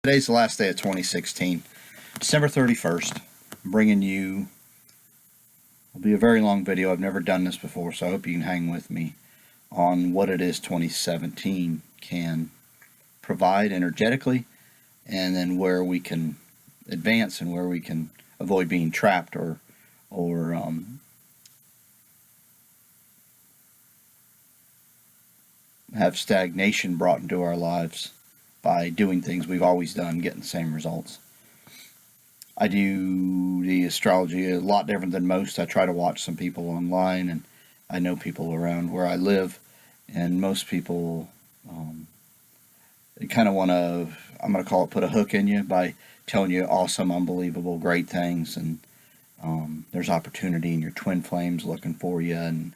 Today's the last day of 2016, December 31st. I'm bringing you, it'll be a very long video. I've never done this before, so I hope you can hang with me on what it is 2017 can provide energetically, and then where we can advance and where we can avoid being trapped or have stagnation brought into our lives by doing things we've always done, getting the same results. I do the astrology a lot different than most. I try to watch some people online, and I know people around where I live, and most people they kind of want to, I'm going to call it, put a hook in you by telling you awesome, unbelievable, great things, and there's opportunity, and your twin flames looking for you, and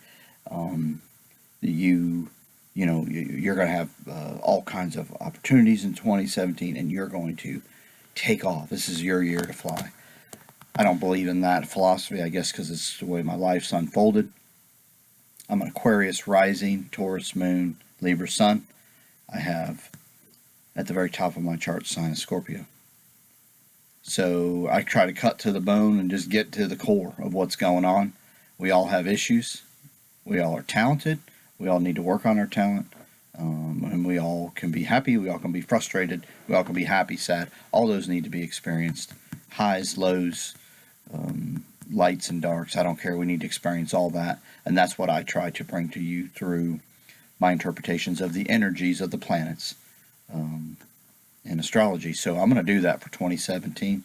you know, you're going to have all kinds of opportunities in 2017, and you're going to take off. This is your year to fly. I don't believe in that philosophy, I guess, because it's the way my life's unfolded. I'm an Aquarius rising, Taurus moon, Libra sun. I have, at the very top of my chart, sign of Scorpio. So I try to cut to the bone and just get to the core of what's going on. We all have issues. We all are talented. We all need to work on our talent, and we all can be happy, we all can be frustrated, we all can be happy, sad. All those need to be experienced. Highs, lows, lights and darks, I don't care. We need to experience all that, and that's what I try to bring to you through my interpretations of the energies of the planets in astrology. So I'm going to do that for 2017.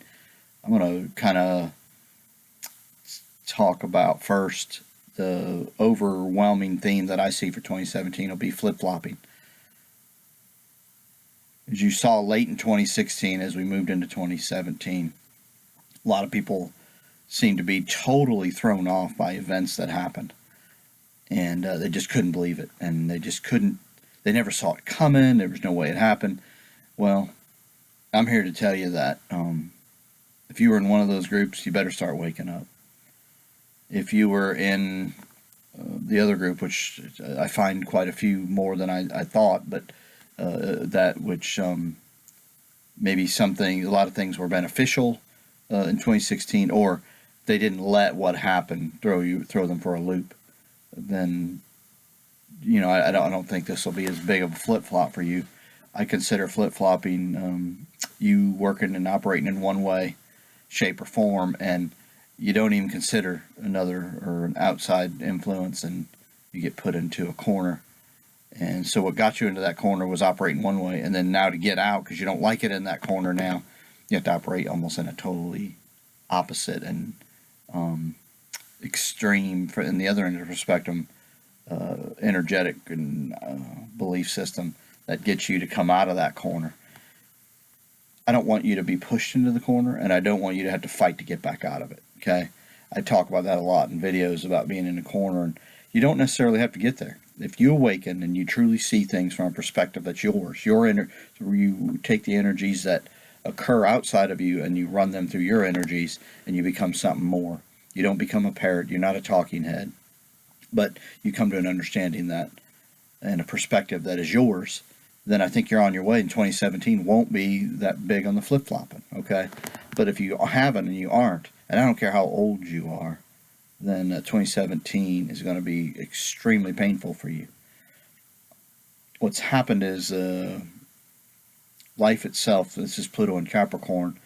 I'm going to kind of talk about first the overwhelming theme that I see for 2017 will be flip-flopping. As you saw late in 2016, as we moved into 2017, a lot of people seemed to be totally thrown off by events that happened. And they just couldn't believe it. And they just couldn't, they never saw it coming. There was no way it happened. Well, I'm here to tell you that if you were in one of those groups, you better start waking up. If you were in the other group, which I find quite a few more than I thought, but that which maybe a lot of things were beneficial in 2016, or they didn't let what happened throw them for a loop, then I don't think this will be as big of a flip-flop for you. I consider flip-flopping you working and operating in one way, shape, or form, and you don't even consider another or an outside influence, and you get put into a corner. And so what got you into that corner was operating one way, and then now to get out, because you don't like it in that corner now, you have to operate almost in a totally opposite and extreme, in the other end of the spectrum, energetic and belief system that gets you to come out of that corner. I don't want you to be pushed into the corner, and I don't want you to have to fight to get back out of it. Okay, I talk about that a lot in videos about being in a corner, and you don't necessarily have to get there. If you awaken and you truly see things from a perspective that's yours, you take the energies that occur outside of you and you run them through your energies, and you become something more. You don't become a parrot. You're not a talking head, but you come to an understanding that and a perspective that is yours. Then I think you're on your way, and 2017 won't be that big on the flip-flopping, okay? But if you haven't and you aren't, and I don't care how old you are, then 2017 is going to be extremely painful for you. What's happened is life itself, this is Pluto and Capricorn,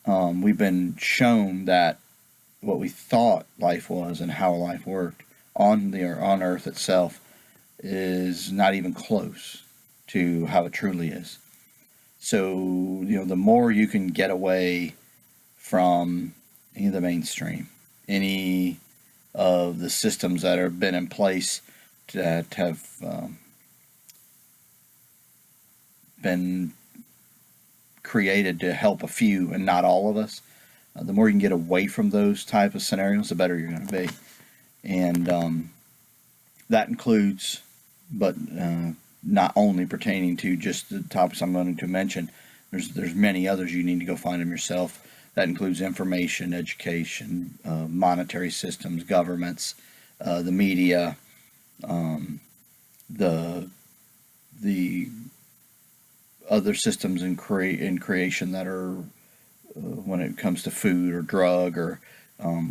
we've been shown that what we thought life was and how life worked on Earth itself is not even close to how it truly is. So, the more you can get away from any of the mainstream, any of the systems that have been in place that have been created to help a few and not all of us, the more you can get away from those type of scenarios, the better you're going to be. And that includes, but not only pertaining to just the topics I'm going to mention. There's many others. You need to go find them yourself. That includes information, education, monetary systems, governments, the media, the other systems in creation that are, when it comes to food or drug, or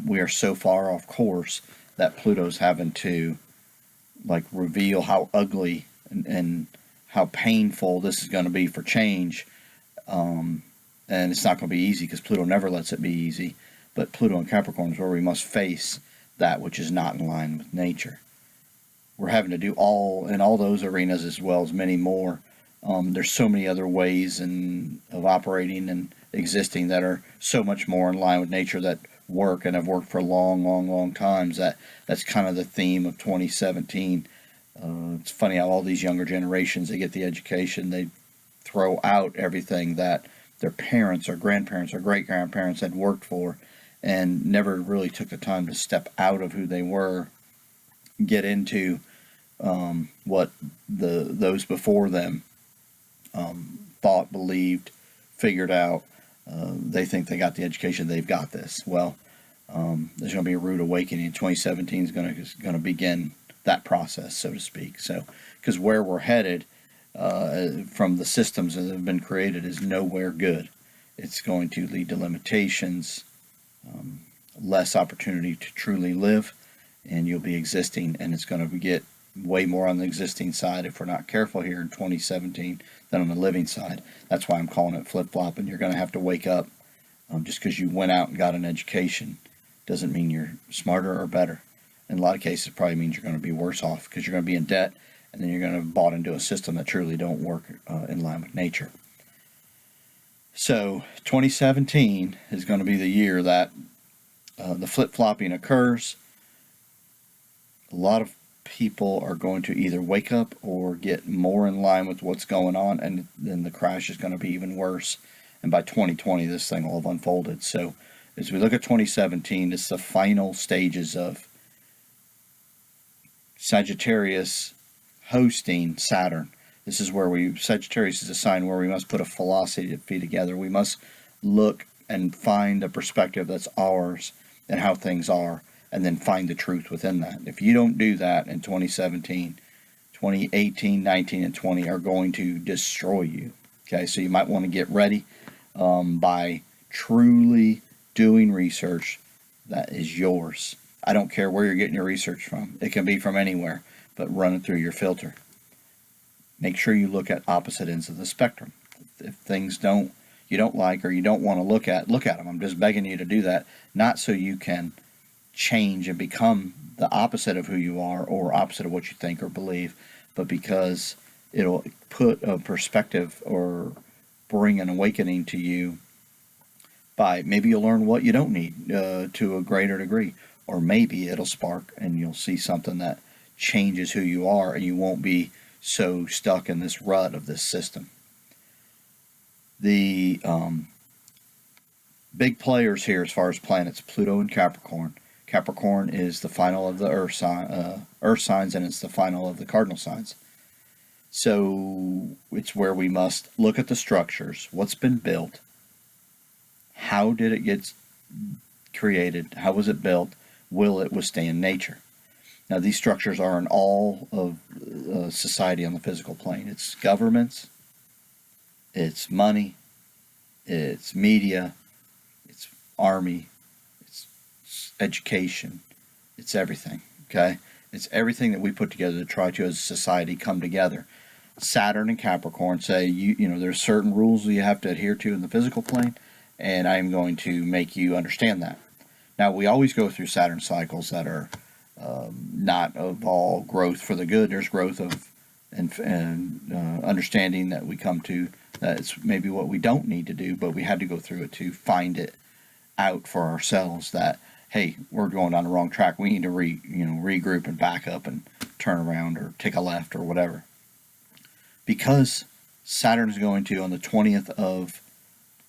we are so far off course that Pluto's having to like reveal how ugly and how painful this is going to be for change. And it's not going to be easy because Pluto never lets it be easy. But Pluto in Capricorn is where we must face that which is not in line with nature. We're having to do all in all those arenas as well as many more. There's so many other ways of operating and existing that are so much more in line with nature that work and have worked for long times. That's kind of the theme of 2017. It's funny how all these younger generations, they get the education, they throw out everything that their parents or grandparents or great-grandparents had worked for and never really took the time to step out of who they were, get into what those before them thought, believed, figured out. They think they got the education, they've got this. Well, there's going to be a rude awakening. 2017 is going to begin that process, so to speak. So, because where we're headed from the systems that have been created is nowhere good. It's going to lead to limitations, less opportunity to truly live, and you'll be existing, and it's going to get way more on the existing side if we're not careful here in 2017 than on the living side. That's why I'm calling it flip-flopping. You're going to have to wake up. Just because you went out and got an education doesn't mean you're smarter or better. In a lot of cases, it probably means you're going to be worse off because you're going to be in debt, and then you're going to have bought into a system that truly don't work in line with nature. So 2017 is going to be the year that the flip-flopping occurs. A lot of people are going to either wake up or get more in line with what's going on, and then the crash is going to be even worse. And by 2020, this thing will have unfolded. So as we look at 2017, it's the final stages of Sagittarius hosting Saturn. This is where Sagittarius is a sign where we must put a philosophy together. We must look and find a perspective that's ours and how things are, and then find the truth within that. If you don't do that in 2017, 2018, 19, and 20 are going to destroy you. Okay, so you might want to get ready by truly doing research that is yours. I don't care where you're getting your research from. It can be from anywhere, but run it through your filter. Make sure you look at opposite ends of the spectrum. If things you don't like or you don't want to look at them. I'm just begging you to do that, not so you can change and become the opposite of who you are or opposite of what you think or believe, but because it'll put a perspective or bring an awakening to you. By maybe you'll learn what you don't need to a greater degree, or maybe it'll spark and you'll see something that changes who you are, and you won't be so stuck in this rut of this system. The big players here as far as planets, Pluto and Capricorn. Capricorn is the final of the Earth signs, and it's the final of the cardinal signs. So it's where we must look at the structures, what's been built, how did it get created, how was it built, will it withstand nature? Now these structures are in all of society on the physical plane. It's governments, it's money, it's media, it's army, it's education, it's everything, okay? It's everything that we put together to try to, as a society, come together. Saturn and Capricorn say, you know, there's certain rules you have to adhere to in the physical plane, and I'm going to make you understand that. Now, we always go through Saturn cycles that are not of all growth for the good. There's growth of and understanding that we come to that it's maybe what we don't need to do, but we had to go through it to find it out for ourselves that, hey, we're going down the wrong track. We need to regroup and back up and turn around or take a left or whatever. Because Saturn is going to, on the 20th of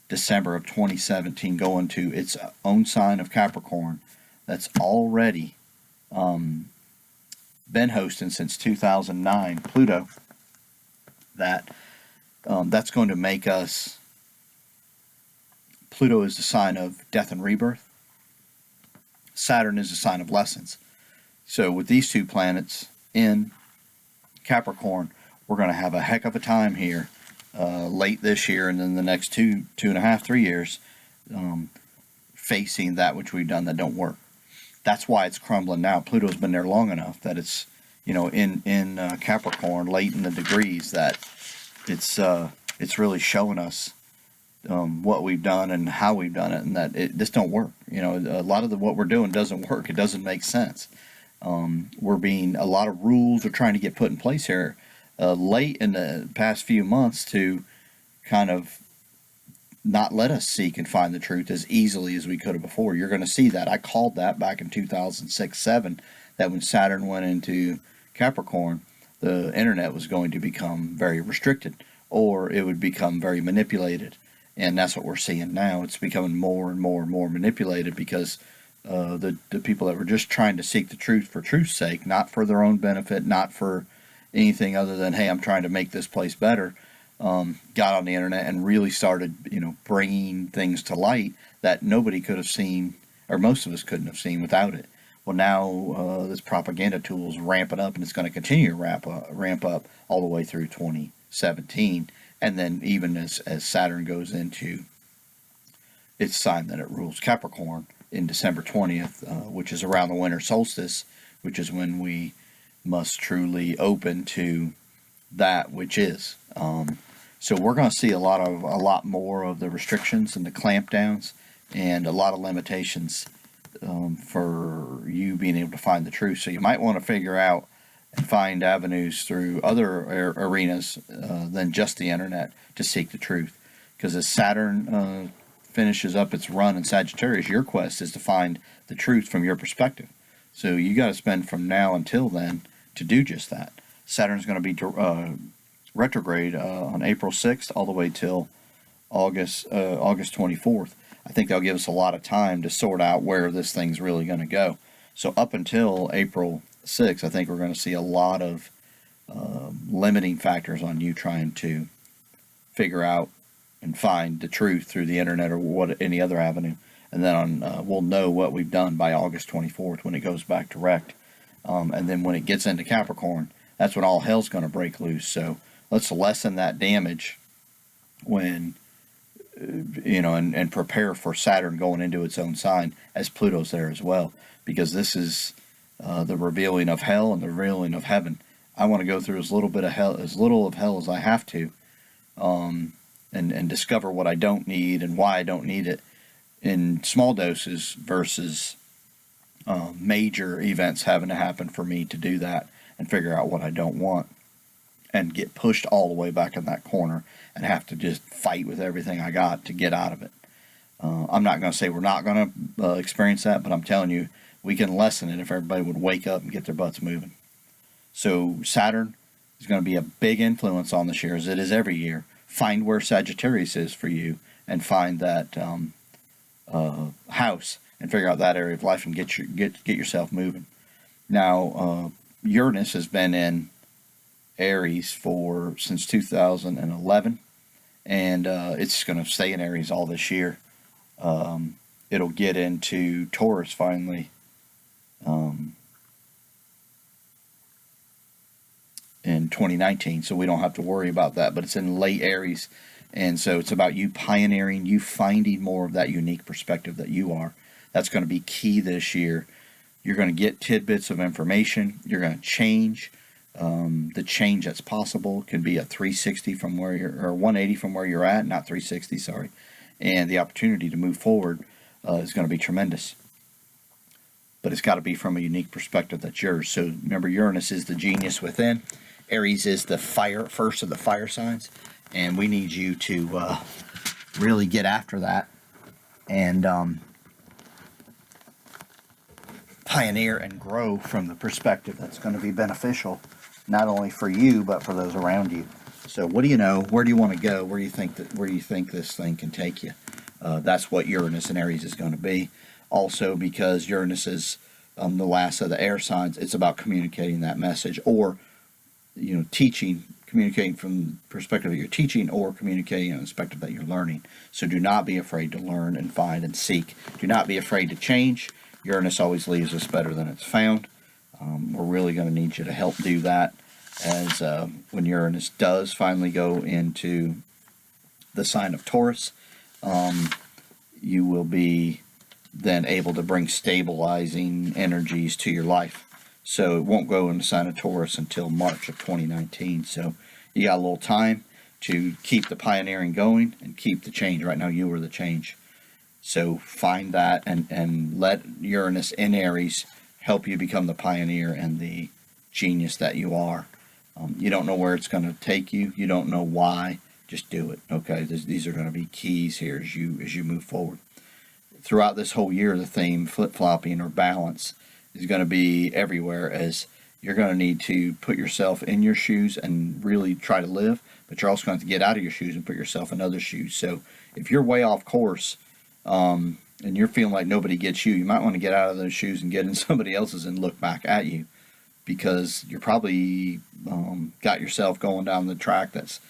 December of 2017, go into its own sign of Capricorn that's already been hosting since 2009, Pluto, that's going to make us, Pluto is the sign of death and rebirth. Saturn is a sign of lessons. So with these two planets in Capricorn, we're going to have a heck of a time here late this year and then the next 2.5, 3 years, facing that which we've done that don't work. That's why it's crumbling now. Pluto's been there long enough that it's, in Capricorn, late in the degrees, that it's really showing us what we've done and how we've done it, and that this don't work. A lot of what we're doing doesn't work. It doesn't make sense. A lot of rules are trying to get put in place here late in the past few months to kind of not let us seek and find the truth as easily as we could have before. You're going to see that. I called that back in 2006-07, that when Saturn went into Capricorn, the internet was going to become very restricted, or it would become very manipulated. And that's what we're seeing now. It's becoming more and more and more manipulated because the people that were just trying to seek the truth for truth's sake, not for their own benefit, not for anything other than, hey, I'm trying to make this place better, got on the internet and really started, bringing things to light that nobody could have seen, or most of us couldn't have seen without it. Well, now this propaganda tool is ramping up, and it's going to continue to ramp up all the way through 2017, and then even as Saturn goes into its sign that it rules, Capricorn, in December 20th, which is around the winter solstice, which is when we must truly open to that which is. So we're going to see a lot more of the restrictions and the clampdowns and a lot of limitations for you being able to find the truth. So you might want to figure out and find avenues through other arenas than just the internet to seek the truth. Because as Saturn finishes up its run in Sagittarius, your quest is to find the truth from your perspective. So you got to spend from now until then to do just that. Saturn's going to be retrograde on April 6th all the way till August 24th. I think that'll give us a lot of time to sort out where this thing's really going to go. So up until April 6th, I think we're going to see a lot of limiting factors on you trying to figure out and find the truth through the internet or any other avenue. And then we'll know what we've done by August 24th when it goes back direct. And then when it gets into Capricorn, that's when all hell's going to break loose. So let's lessen that damage when, and prepare for Saturn going into its own sign as Pluto's there as well. Because this is the revealing of hell and the revealing of heaven. I want to go through as little of hell as I have to, and discover what I don't need and why I don't need it in small doses versus major events having to happen for me to do that and figure out what I don't want and get pushed all the way back in that corner and have to just fight with everything I got to get out of it. I'm not going to say we're not going to experience that, but I'm telling you, we can lessen it if everybody would wake up and get their butts moving. So Saturn is going to be a big influence on this year, as it is every year. Find where Sagittarius is for you and find that house and figure out that area of life and get yourself moving. Now, Uranus has been in Aries since 2011, and it's going to stay in Aries all this year. It'll get into Taurus finally in 2019, so we don't have to worry about that, but it's in late Aries, and so it's about you pioneering, you finding more of that unique perspective that you are. That's going to be key this year. You're going to get tidbits of information. You're going to change. The change that's possible can be a 360 from where you're, or 180 from where you're at, not 360, sorry. And the opportunity to move forward is going to be tremendous. But it's got to be from a unique perspective that's yours. So remember, Uranus is the genius within. Aries is the first of the fire signs. And we need you to really get after that and pioneer and grow from the perspective that's going to be beneficial, not only for you, but for those around you. So what do you know? Where do you want to go? Where do you think this thing can take you? That's what Uranus and Aries is going to be. Also, because Uranus is the last of the air signs, it's about communicating that message, or communicating from the perspective that you're teaching, or communicating in the perspective that you're learning. So do not be afraid to learn and find and seek. Do not be afraid to change. Uranus always leaves us better than it's found. We're really going to need you to help do that. as when Uranus does finally go into the sign of Taurus, you will be then able to bring stabilizing energies to your life. So it won't go in the sign of Taurus until March of 2019. So you got a little time to keep the pioneering going and keep the change. Right now you are the change. So find that and let Uranus in Aries help you become the pioneer and the genius that you are. You don't know where it's going to take you. You don't know why. Just do it. Okay, these are going to be keys here as you move forward. Throughout this whole year, the theme flip-flopping or balance is going to be everywhere, as you're going to need to put yourself in your shoes and really try to live, but you're also going to have to get out of your shoes and put yourself in other shoes. So if you're way off course and you're feeling like nobody gets you, you might want to get out of those shoes and get in somebody else's and look back at you, because you're probably got yourself going down the track that's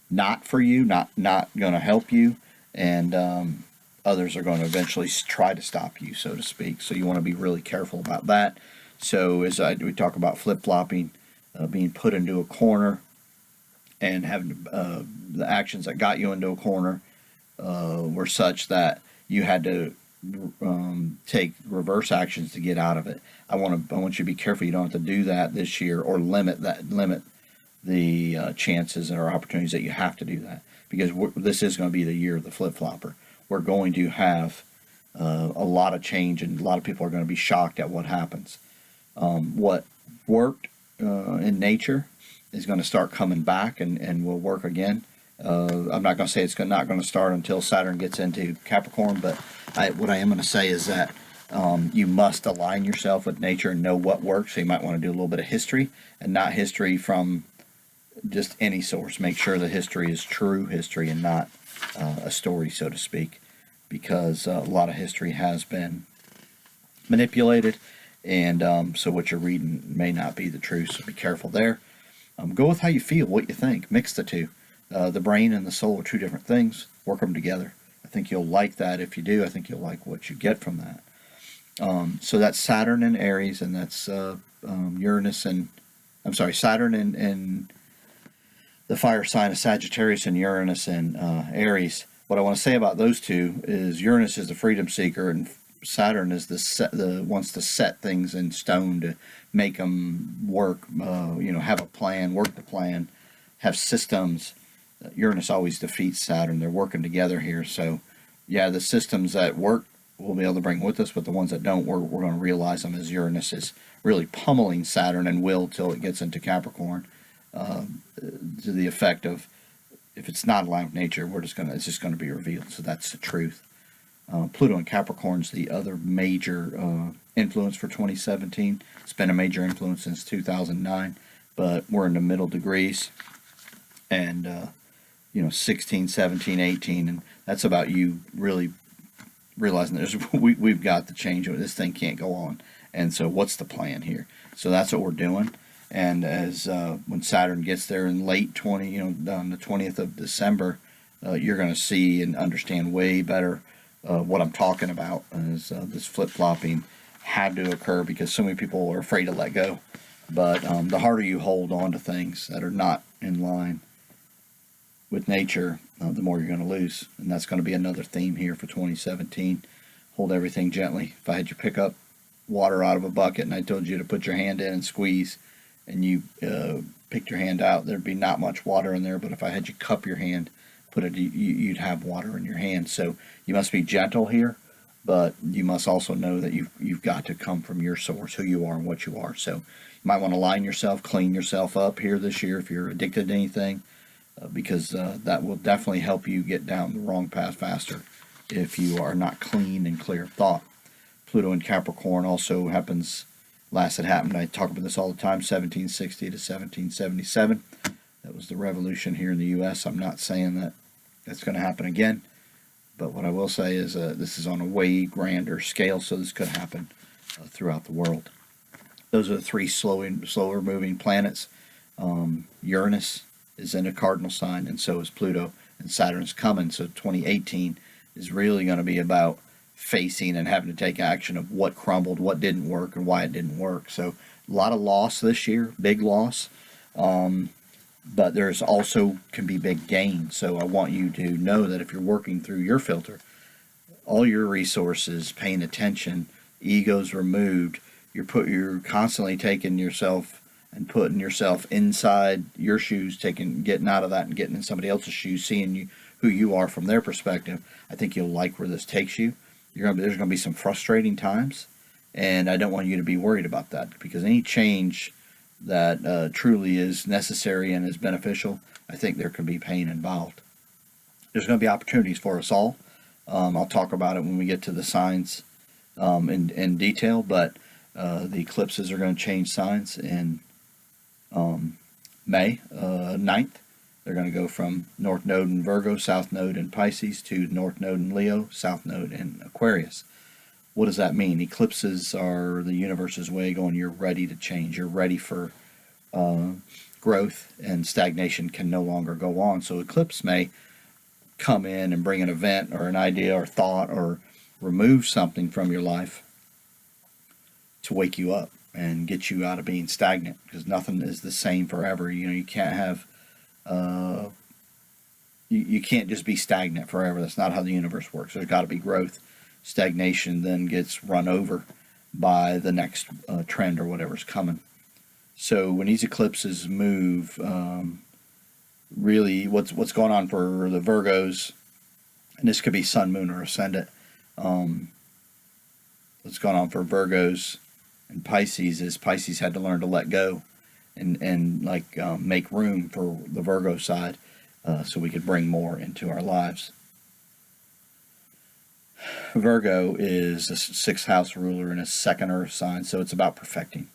not for you, not going to help you, and others are going to eventually try to stop you, so to speak. So you want to be really careful about that. So as we talk about flip-flopping, being put into a corner and having the actions that got you into a corner were such that you had to take reverse actions to get out of it. I want you to be careful you don't have to do that this year, or limit the chances or opportunities that you have to do that, because this is going to be the year of the flip-flopper. We're going to have a lot of change, and a lot of people are going to be shocked at what happens. What worked in nature is going to start coming back and will work again. I'm not going to say it's not going to start until Saturn gets into Capricorn, but what I am going to say is that you must align yourself with nature and know what works. So you might want to do a little bit of history, and not history from just any source. Make sure the history is true history and not a story, so to speak, because a lot of history has been manipulated, and so what you're reading may not be the truth, so be careful there. Go with how you feel, what you think. Mix the two. The brain and the soul are two different things. Work them together. I think you'll like that. If you do, I think you'll like what you get from that. So that's Saturn in Aries, and that's Uranus and Saturn and the fire sign of Sagittarius, and Uranus and Aries. What I want to say about those two is Uranus is the freedom seeker, and Saturn is wants to set things in stone, to make them work. Have a plan, work the plan, have systems. Uranus always defeats Saturn. They're working together here. So, yeah, the systems that work we'll be able to bring with us, but the ones that don't, we're going to realize them, as Uranus is really pummeling Saturn and will till it gets into Capricorn. To the effect of, if it's not aligned with nature, it's just going to be revealed. So that's the truth. Pluto in Capricorn is the other major influence for 2017. It's been a major influence since 2009, but we're in the middle degrees, and 16, 17, 18, and that's about you really realizing we've got to change. This thing can't go on, and so what's the plan here? So that's what we're doing. And as when Saturn gets there in late 20, on the 20th of December, you're going to see and understand way better what I'm talking about. As this flip-flopping had to occur because so many people are afraid to let go. But the harder you hold on to things that are not in line with nature, the more you're going to lose. And that's going to be another theme here for 2017. Hold everything gently. If I had you pick up water out of a bucket and I told you to put your hand in and squeeze, and you picked your hand out, there'd be not much water in there. But if I had you cup your hand, you'd have water in your hand. So you must be gentle here, but you must also know that you've got to come from your source, who you are and what you are. So you might want to line yourself, clean yourself up here this year if you're addicted to anything, because that will definitely help you get down the wrong path faster if you are not clean and clear of thought. Pluto in Capricorn also happens. Last it happened, I talk about this all the time, 1760 to 1777. That was the revolution here in the U.S. I'm not saying that that's going to happen again, but what I will say is this is on a way grander scale, so this could happen throughout the world. Those are the three slower moving planets. Uranus is in a cardinal sign, and so is Pluto, and Saturn's coming, so 2018 is really going to be about facing and having to take action of what crumbled, what didn't work, and why it didn't work. So a lot of loss this year, big loss. But there's also can be big gain. So I want you to know that if you're working through your filter, all your resources, paying attention, egos removed, you're constantly taking yourself and putting yourself inside your shoes, getting out of that and getting in somebody else's shoes, seeing who you are from their perspective. I think you'll like where this takes you. There's going to be some frustrating times, and I don't want you to be worried about that, because any change that truly is necessary and is beneficial, I think there could be pain involved. There's going to be opportunities for us all. I'll talk about it when we get to the signs in detail, but the eclipses are going to change signs in May 9th. They're going to go from North Node in Virgo, South Node in Pisces, to North Node in Leo, South Node in Aquarius. What does that mean? Eclipses are the universe's way going, you're ready to change. You're ready for growth, and stagnation can no longer go on. So eclipse may come in and bring an event or an idea or thought or remove something from your life to wake you up and get you out of being stagnant, because nothing is the same forever. You can't have you can't just be stagnant forever. That's not how the universe works. There's got to be growth. Stagnation then gets run over by the next trend or whatever's coming. So when these eclipses move, really what's going on for the Virgos, and this could be sun, moon, or ascendant, what's going on for Virgos and Pisces is Pisces had to learn to let go and make room for the Virgo side, so we could bring more into our lives. Virgo is a sixth house ruler and a second earth sign, so it's about perfecting.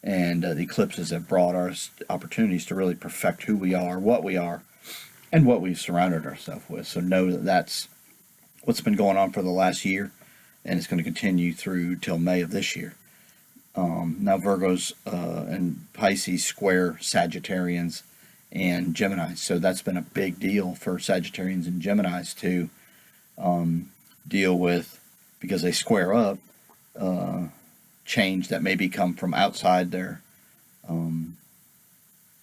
And the eclipses have brought us opportunities to really perfect who we are, what we are, and what we've surrounded ourselves with. So know that that's what's been going on for the last year, and it's going to continue through till May of this year. Now Virgos and Pisces square Sagittarians and Gemini, so that's been a big deal for Sagittarians and Geminis to deal with, because they square up change that maybe come from outside their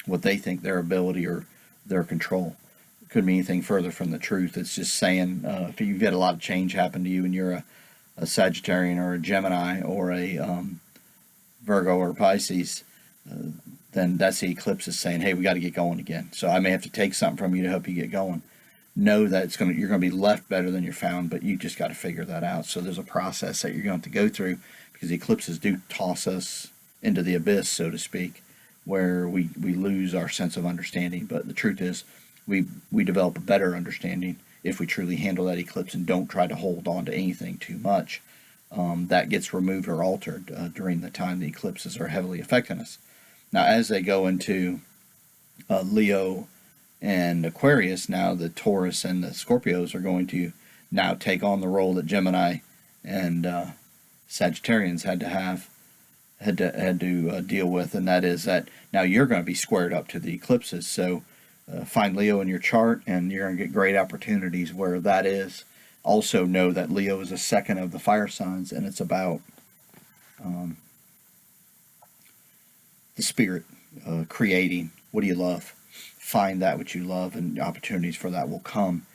what they think their ability or their control. It could be anything further from the truth. It's just saying if you've had a lot of change happen to you and you're a Sagittarian or a Gemini or a Virgo or Pisces, then that's the eclipse is saying, hey, we got to get going again. So I may have to take something from you to help you get going. Know that you're going to be left better than you're found, but you just got to figure that out. So there's a process that you're going to go through, because the eclipses do toss us into the abyss, so to speak, where we lose our sense of understanding. But the truth is, we develop a better understanding if we truly handle that eclipse and don't try to hold on to anything too much. That gets removed or altered during the time the eclipses are heavily affecting us. Now, as they go into Leo and Aquarius, now the Taurus and the Scorpios are going to now take on the role that Gemini and Sagittarians had to deal with, and that is that now you're going to be squared up to the eclipses. So find Leo in your chart, and you're going to get great opportunities where that is. Also know that Leo is a second of the fire signs, and it's about the spirit, creating. What do you love? Find that which you love, and opportunities for that will come.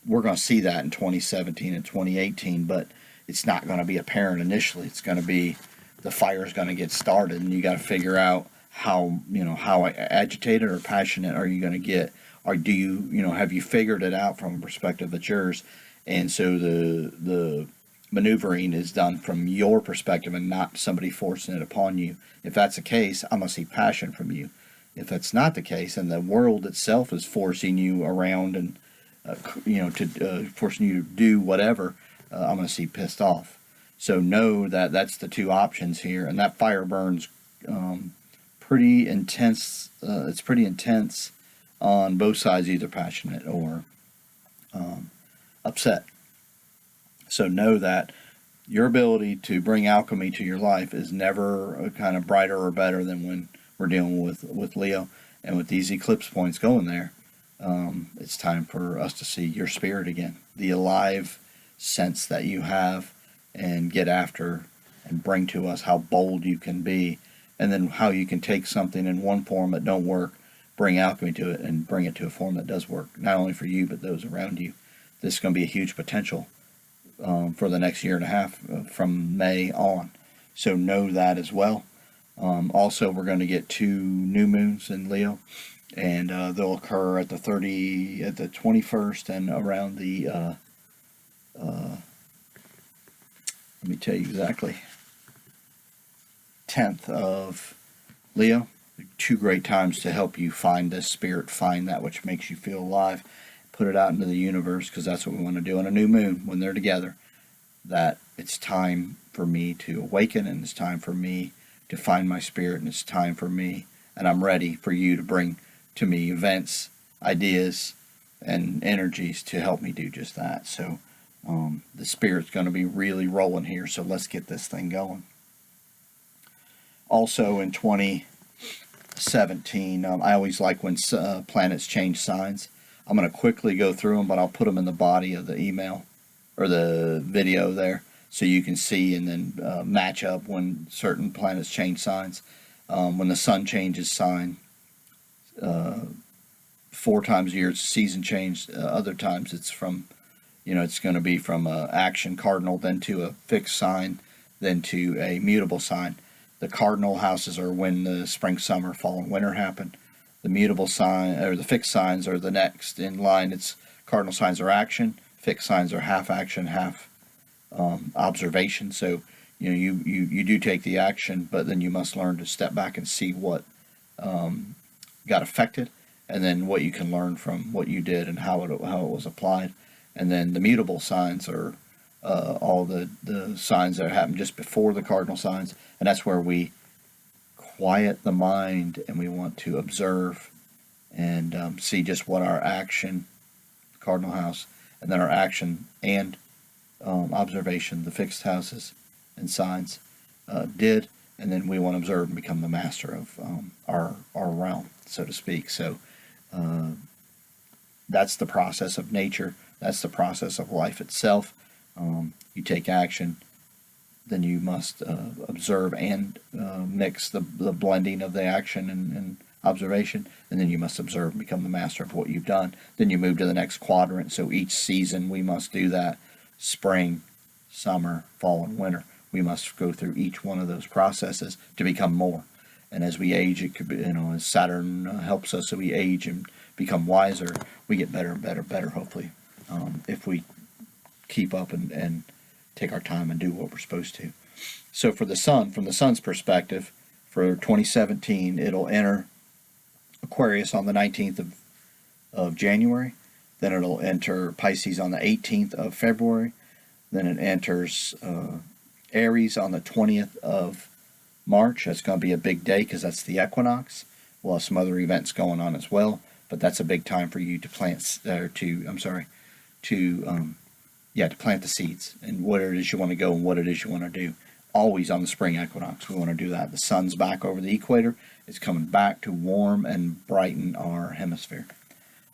We're going to see that in 2017 and 2018, but it's not going to be apparent initially. It's going to be the fire is going to get started, and you got to figure out how agitated or passionate are you going to get, or do you have you figured it out from a perspective that's yours, and so the maneuvering is done from your perspective and not somebody forcing it upon you. If that's the case, I'm going to see passion from you. If that's not the case, and the world itself is forcing you around and forcing you to do whatever, I'm going to see pissed off. So know that that's the two options here, and that fire burns pretty intense. It's pretty intense on both sides, either passionate or upset. So know that your ability to bring alchemy to your life is never kind of brighter or better than when we're dealing with Leo. And with these eclipse points going there, it's time for us to see your spirit again, the alive sense that you have and get after and bring to us, how bold you can be, and then how you can take something in one form that don't work, bring alchemy to it, and bring it to a form that does work, not only for you but those around you. This is going to be a huge potential for the next year and a half from May on. So know that as well. Also, we're going to get 2 new moons in Leo, and they'll occur at the 21st, and around the let me tell you exactly, 10th of Leo. 2 great times to help you find this spirit, find that which makes you feel alive, put it out into the universe, because that's what we want to do on a new moon when they're together. That it's time for me to awaken, and it's time for me to find my spirit, and it's time for me, and I'm ready for you to bring to me events, ideas, and energies to help me do just that. So the spirit's going to be really rolling here, so let's get this thing going. Also in 2017, I always like when planets change signs. I'm going to quickly go through them, but I'll put them in the body of the email or the video there, so you can see and then match up when certain planets change signs. When the sun changes sign, 4 times a year it's a season change. Other times it's from, it's going to be from action cardinal, then to a fixed sign, then to a mutable sign. The cardinal houses are when the spring, summer, fall, and winter happen. The mutable sign, or the fixed signs, are the next in line. It's cardinal signs are action, fixed signs are half action, half observation. So you do take the action, but then you must learn to step back and see what got affected, and then what you can learn from what you did and how it was applied. And then the mutable signs are all the signs that happen just before the cardinal signs, and that's where we quiet the mind and we want to observe and see just what our action, cardinal house, and then our action and observation, the fixed houses and signs, did, and then we want to observe and become the master of our realm, so to speak. So that's the process of nature. That's the process of life itself. You take action, then you must observe and mix the blending of the action and observation, and then you must observe and become the master of what you've done. Then you move to the next quadrant. So each season we must do that. Spring, summer, fall, and winter. We must go through each one of those processes to become more. And as we age, it could be, as Saturn helps us, so we age and become wiser, we get better and better and better, hopefully, if we keep up and take our time and do what we're supposed to. So for the sun, from the sun's perspective, for 2017, it'll enter Aquarius on the 19th of January. Then it'll enter Pisces on the 18th of February. Then it enters Aries on the 20th of March. That's going to be a big day because that's the Equinox. We'll have some other events going on as well, but that's a big time for you to plant, to plant the seeds and what it is you want to go and what it is you want to do. Always on the spring equinox, we want to do that. The sun's back over the equator. It's coming back to warm and brighten our hemisphere.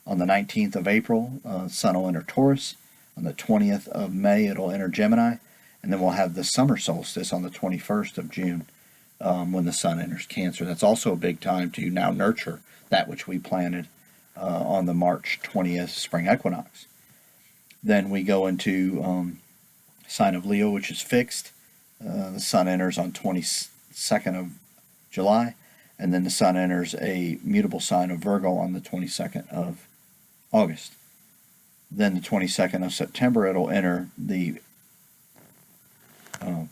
On the 19th of April, sun will enter Taurus. On the 20th of May, it'll enter Gemini. And then we'll have the summer solstice on the 21st of June when the sun enters Cancer. That's also a big time to now nurture that which we planted on the March 20th spring equinox. Then we go into sign of Leo, which is fixed. The sun enters on 22nd of July, and then the sun enters a mutable sign of Virgo on the 22nd of August. Then the 22nd of September, it'll enter the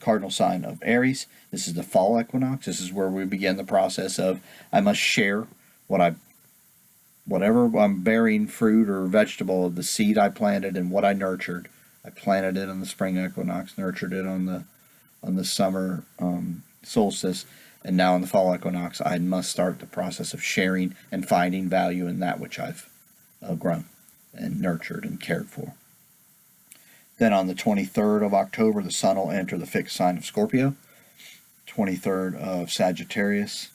cardinal sign of Aries. This is the fall equinox. This is where we begin the process of I must share whatever I'm bearing, fruit or vegetable, of the seed I planted and what I nurtured. I planted it on the spring equinox, nurtured it on the summer solstice, and now in the fall equinox, I must start the process of sharing and finding value in that which I've grown and nurtured and cared for. Then on the 23rd of October, the sun will enter the fixed sign of Scorpio. 23rd of Sagittarius.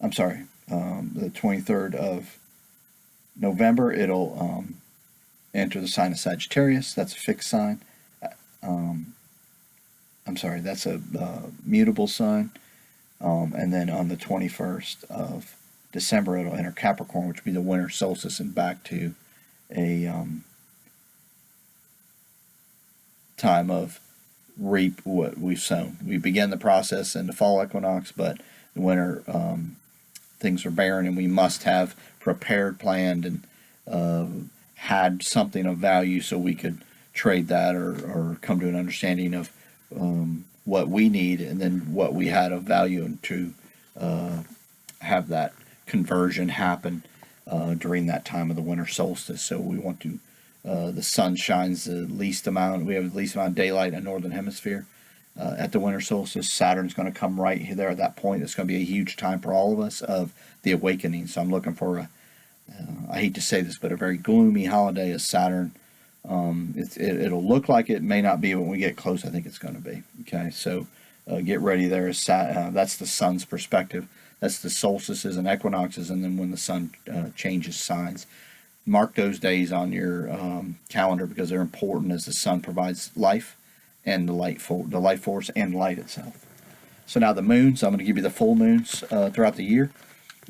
The 23rd of November, it'll enter the sign of Sagittarius. That's a fixed sign. I'm sorry, that's a mutable sign. And then on the 21st of December, it'll enter Capricorn, which will be the winter solstice, and back to a time of reap what we've sown. We begin the process in the fall equinox, but the winter things are barren, and we must have prepared, planned, and had something of value so we could trade that or come to an understanding of what we need and then what we had of value, and to have that conversion happen during that time of the winter solstice. So we want to, the sun shines the least amount, we have the least amount of daylight in the northern hemisphere at the winter solstice. Saturn's going to come right there at that point. It's going to be a huge time for all of us of the awakening. So I'm looking for I hate to say this, but a very gloomy holiday as Saturn. It'll look like it may not be, when we get close, I think it's going to be. Okay, so get ready there. That's the sun's perspective. That's the solstices and equinoxes, and then when the sun changes signs. Mark those days on your calendar, because they're important, as the sun provides life and the life force and light itself. So now the moons, I'm going to give you the full moons throughout the year.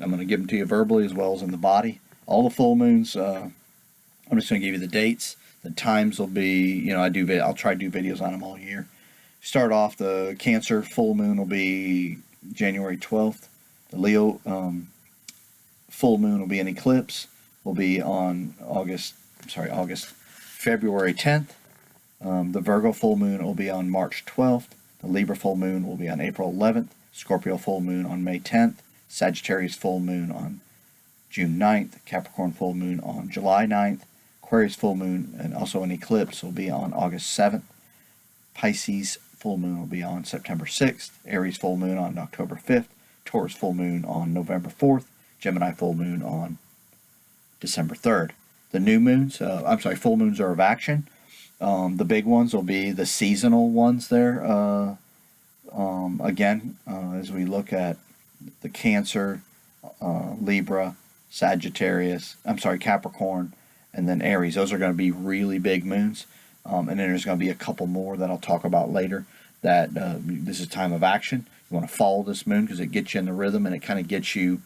I'm going to give them to you verbally as well as in the body. All the full moons, I'm just going to give you the dates. The times will be, I'll try to do videos on them all year. Start off, the Cancer full moon will be January 12th. The Leo full moon will be an eclipse. Will be on February 10th. The Virgo full moon will be on March 12th. The Libra full moon will be on April 11th. Scorpio full moon on May 10th. Sagittarius full moon on June 9th. Capricorn full moon on July 9th. Aquarius full moon and also an eclipse will be on August 7th. Pisces full moon will be on September 6th. Aries full moon on October 5th. Taurus full moon on November 4th. Gemini full moon on December 3rd. The new moons, full moons are of action. The big ones will be the seasonal ones there. As we look at the Cancer, Libra, Sagittarius, Capricorn, and then Aries. Those are going to be really big moons. And then there's going to be a couple more that I'll talk about later. That this is time of action. You want to follow this moon because it gets you in the rhythm, and it kind of gets you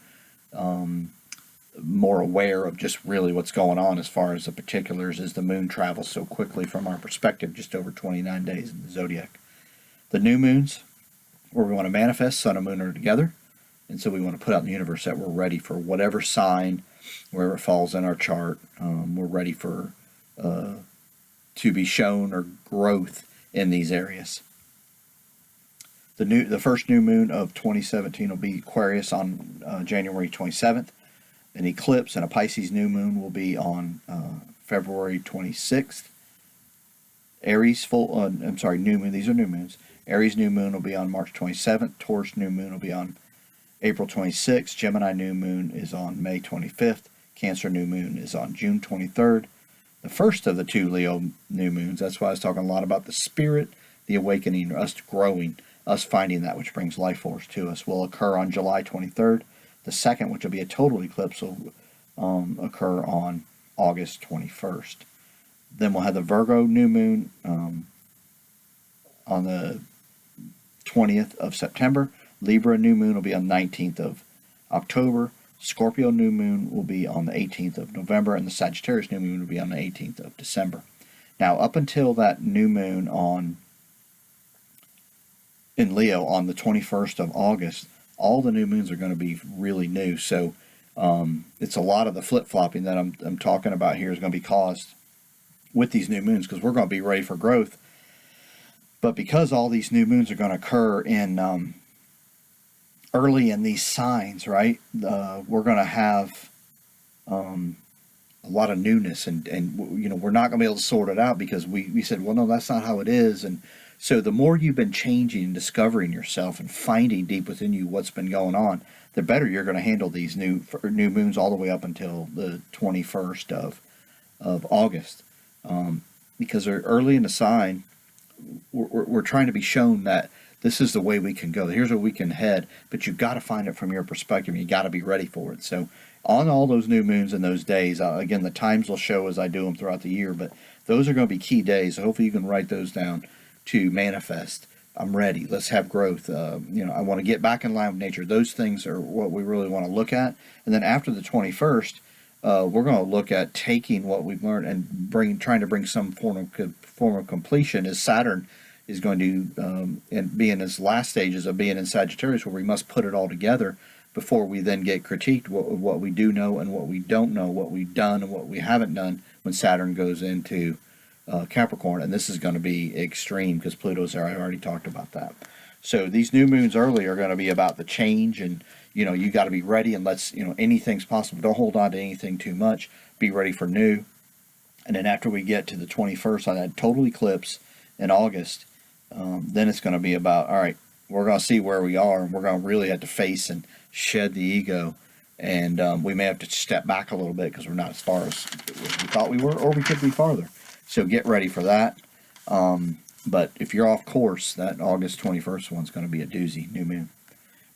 more aware of just really what's going on as far as the particulars, as the moon travels so quickly from our perspective, just over 29 days in the zodiac. The new moons, where we want to manifest, sun and moon are together, and so we want to put out in the universe that we're ready for whatever sign, wherever it falls in our chart. We're ready for to be shown or growth in these areas. The first new moon of 2017 will be Aquarius on January 27th. An eclipse and a Pisces new moon will be on February 26th. Aries new moon. These are new moons. Aries new moon will be on March 27th. Taurus new moon will be on April 26th. Gemini new moon is on May 25th. Cancer new moon is on June 23rd. The first of the two Leo new moons, that's why I was talking a lot about the spirit, the awakening, us growing, us finding that which brings life force to us, will occur on July 23rd. The second, which will be a total eclipse, will occur on August 21st. Then we'll have the Virgo new moon on the 20th of September. Libra new moon will be on the 19th of October. Scorpio new moon will be on the 18th of November, and the Sagittarius new moon will be on the 18th of December. Now, up until that new moon in Leo on the 21st of August, all the new moons are going to be really new. So it's a lot of the flip-flopping that I'm talking about here is going to be caused with these new moons, because we're going to be ready for growth. But because all these new moons are going to occur in early in these signs, right? We're going to have a lot of newness, and we're not going to be able to sort it out, because we said, well, no, that's not how it is. And so the more you've been changing and discovering yourself and finding deep within you what's been going on, the better you're going to handle these new moons all the way up until the 21st of August. Because they're early in the sign, we're trying to be shown that this is the way we can go. Here's where we can head, but you've got to find it from your perspective. You got to be ready for it. So on all those new moons and those days, again, the times will show as I do them throughout the year, but those are going to be key days. So hopefully you can write those down. to manifest. I'm ready. Let's have growth. I want to get back in line with nature. Those things are what we really want to look at. And then after the 21st, we're going to look at taking what we've learned and trying to bring some form of completion. As Saturn is going to and be in its last stages of being in Sagittarius, where we must put it all together before we then get critiqued what we do know and what we don't know, what we've done and what we haven't done when Saturn goes into Capricorn. And this is going to be extreme because Pluto's there. I already talked about that. So these new moons early are going to be about the change, and you got to be ready, and anything's possible. Don't hold on to anything too much. Be ready for new. And then after we get to the 21st on that total eclipse in August, then it's going to be about, all right, we're going to see where we are, and we're going to really have to face and shed the ego, and we may have to step back a little bit because we're not as far as we thought we were, or we could be farther. So get ready for that. But if you're off course, that August 21st one's going to be a doozy, new moon.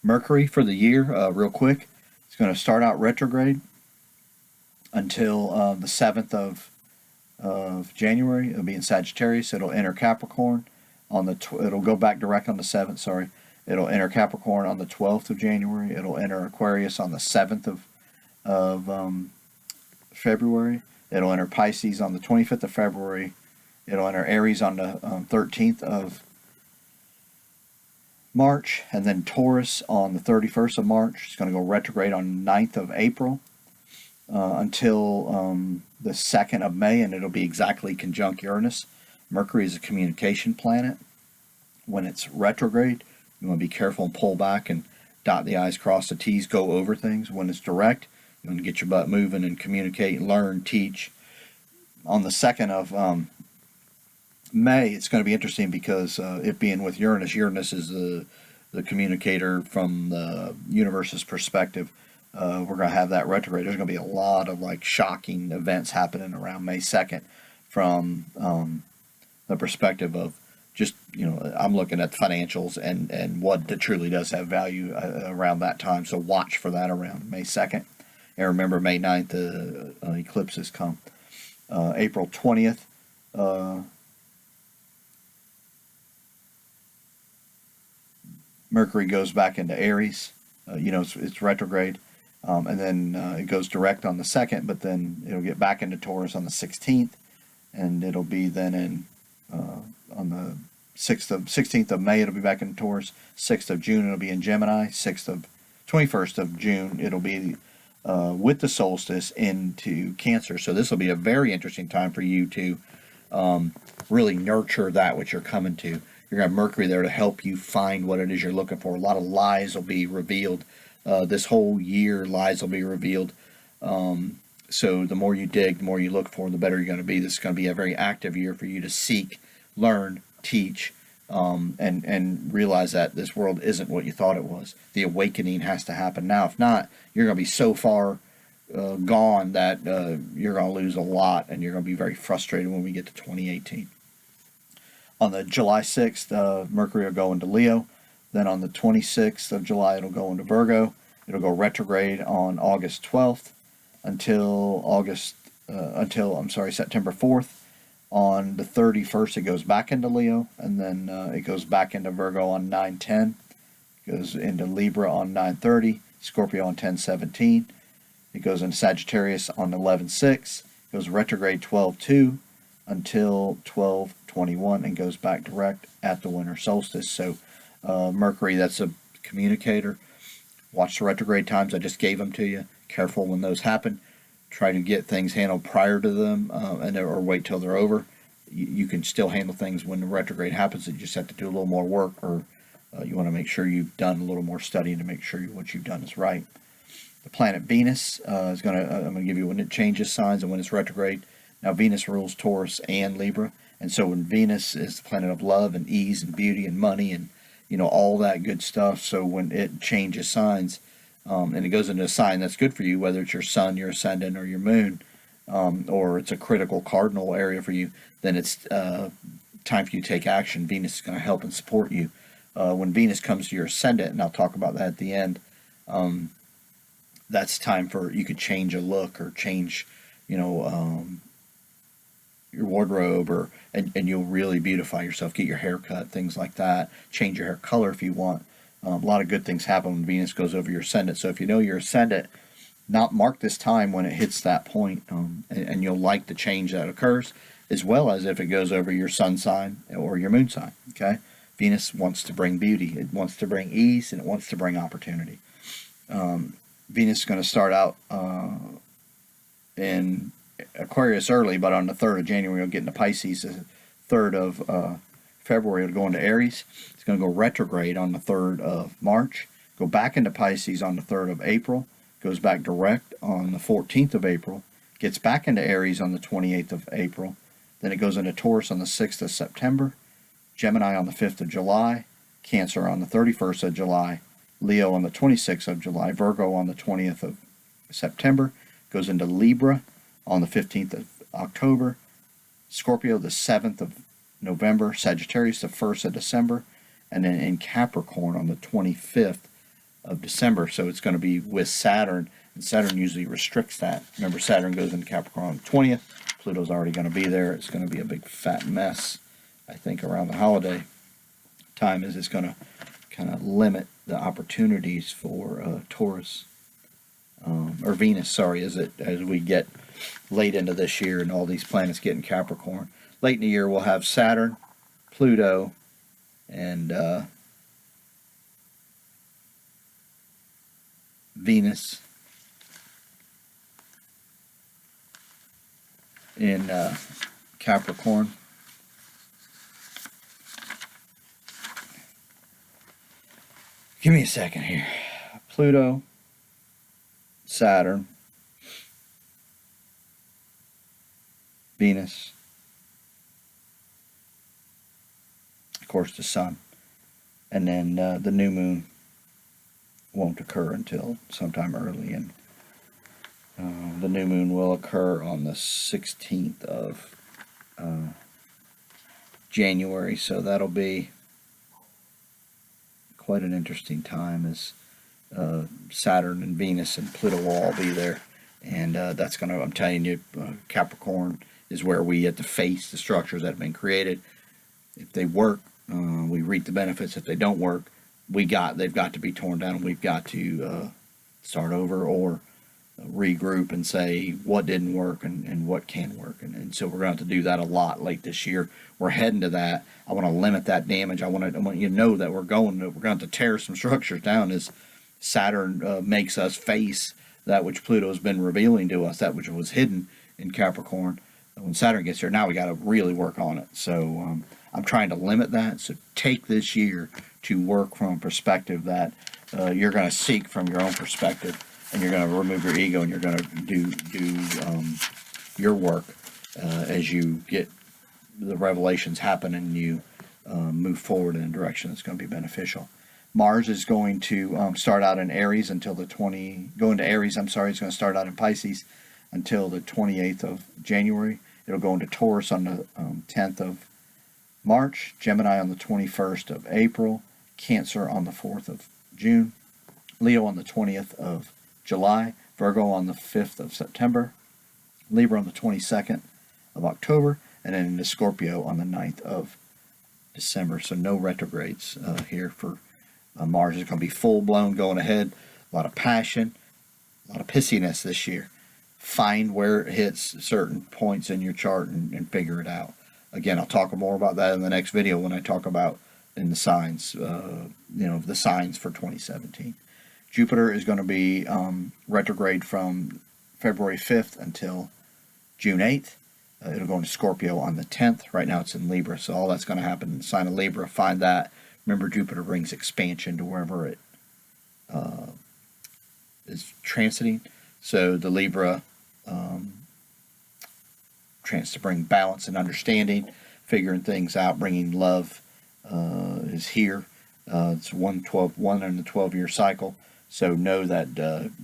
Mercury for the year, real quick, it's going to start out retrograde until the 7th of January. It'll be in Sagittarius. It'll enter Capricorn it'll go back direct on the 7th, sorry. It'll enter Capricorn on the 12th of January. It'll enter Aquarius on the 7th of February. It'll enter Pisces on the 25th of February. It'll enter Aries on the 13th of March, and then Taurus on the 31st of March. It's going to go retrograde on the 9th of April until the 2nd of May, and it'll be exactly conjunct Uranus. Mercury is a communication planet. When it's retrograde, you want to be careful and pull back and dot the I's, cross the T's, go over things. When it's direct, you want to get your butt moving and communicate, learn, teach. On the 2nd of May, it's going to be interesting because it being with Uranus, Uranus is the communicator from the universe's perspective. We're going to have that retrograde. There's going to be a lot of shocking events happening around May 2nd from the perspective of just, I'm looking at financials and what truly does have value around that time. So watch for that around May 2nd. And remember, May 9th, the eclipses come. April 20th, Mercury goes back into Aries. It's retrograde. And then it goes direct on the 2nd, but then it'll get back into Taurus on the 16th. And it'll be then on the 16th of May, it'll be back in Taurus. 6th of June, it'll be in Gemini. 21st of June, it'll be with the solstice into Cancer. So this will be a very interesting time for you to really nurture that which you're coming to. You're going to have Mercury there to help you find what it is you're looking for. A lot of lies will be revealed. This whole year, lies will be revealed. So the more you dig, the more you look for, the better you're going to be. This is going to be a very active year for you to seek, learn, teach, and realize that this world isn't what you thought it was. The awakening has to happen now. If not, you're going to be so far gone that you're going to lose a lot, and you're going to be very frustrated when we get to 2018. On the July 6th, Mercury will go into Leo. Then on the 26th of July, it'll go into Virgo. It'll go retrograde on August 12th until September 4th. On the 31st, it goes back into Leo, and then it goes back into Virgo on 9/10. Goes into Libra on 9/30. Scorpio on 10/17. It goes into Sagittarius on 11/6. Goes retrograde 12/2 until 12/21, and goes back direct at the winter solstice. So Mercury, that's a communicator. Watch the retrograde times. I just gave them to you. Careful when those happen. Try to get things handled prior to them, or wait till they're over. You can still handle things when the retrograde happens. You just have to do a little more work, or you want to make sure you've done a little more studying to make sure what you've done is right. The planet Venus is going to, I'm going to give you when it changes signs and when it's retrograde. Now Venus rules Taurus and Libra, and so when Venus is the planet of love and ease and beauty and money and all that good stuff, so when it changes signs, and it goes into a sign that's good for you, whether it's your sun, your ascendant, or your moon, or it's a critical cardinal area for you, then it's time for you to take action. Venus is going to help and support you. When Venus comes to your ascendant, and I'll talk about that at the end, that's time for you could change a look or change, your wardrobe, or and you'll really beautify yourself. Get your hair cut, things like that. Change your hair color if you want. A lot of good things happen when Venus goes over your ascendant. So if you know your ascendant, not mark this time when it hits that point, and you'll like the change that occurs, as well as if it goes over your sun sign or your moon sign. Okay, Venus wants to bring beauty, it wants to bring ease, and it wants to bring opportunity. Venus is going to start out in Aquarius early, but on the 3rd of January it'll get into Pisces. The 3rd of February it'll go into Aries. It's going to go retrograde on the 3rd of March, go back into Pisces on the 3rd of April, goes back direct on the 14th of April, gets back into Aries on the 28th of April, then it goes into Taurus on the 6th of September, Gemini on the 5th of July, Cancer on the 31st of July, Leo on the 26th of July, Virgo on the 20th of September, goes into Libra on the 15th of October, Scorpio the 7th of November, Sagittarius the 1st of December, and then in Capricorn on the 25th of December. So it's going to be with Saturn, and Saturn usually restricts that. Remember, Saturn goes into Capricorn on the 20th. Pluto's already going to be there. It's going to be a big fat mess, I think, around the holiday time, as it's going to kind of limit the opportunities for Taurus, or Venus, sorry, as we get late into this year and all these planets get in Capricorn. Late in the year we'll have Saturn, Pluto, and Venus in Capricorn. Give me a second here. Pluto, Saturn, Venus, of course the Sun, and then the new moon won't occur until sometime early, and the new moon will occur on the 16th of January, so that'll be quite an interesting time, as Saturn and Venus and Pluto will all be there, and that's going to, I'm telling you, Capricorn is where we get to face the structures that have been created. If they work, we reap the benefits. If they don't work, they've got to be torn down, and we've got to start over or regroup and say what didn't work and what can work. And so we're going to have to do that a lot late this year. We're heading to that. I want to limit that damage. I want you to know that we're going to have to tear some structures down, as Saturn makes us face that which Pluto has been revealing to us, that which was hidden in Capricorn. When Saturn gets here, now we got to really work on it. So I'm trying to limit that. So take this year to work from a perspective that you're going to seek from your own perspective, and you're going to remove your ego, and you're going to do your work as you get the revelations happen, and you move forward in a direction that's going to be beneficial. Mars is going to start out in Aries until the it's going to start out in Pisces until the 28th of January. It'll go into Taurus on the 10th of March, Gemini on the 21st of April, Cancer on the 4th of June, Leo on the 20th of July, Virgo on the 5th of September, Libra on the 22nd of October, and then into Scorpio on the 9th of December. So no retrogrades here for Mars. Is going to be full-blown going ahead. A lot of passion, a lot of pissiness this year. Find where it hits certain points in your chart and figure it out. Again, I'll talk more about that in the next video when I talk about in the signs, the signs for 2017. Jupiter is going to be retrograde from February 5th until June 8th. It'll go into Scorpio on the 10th. Right now it's in Libra, so all that's going to happen in the sign of Libra. Find that. Remember, Jupiter brings expansion to wherever it is transiting. So the Libra chance to bring balance and understanding, figuring things out, bringing love is here. It's 1 in the 12-year cycle. So know that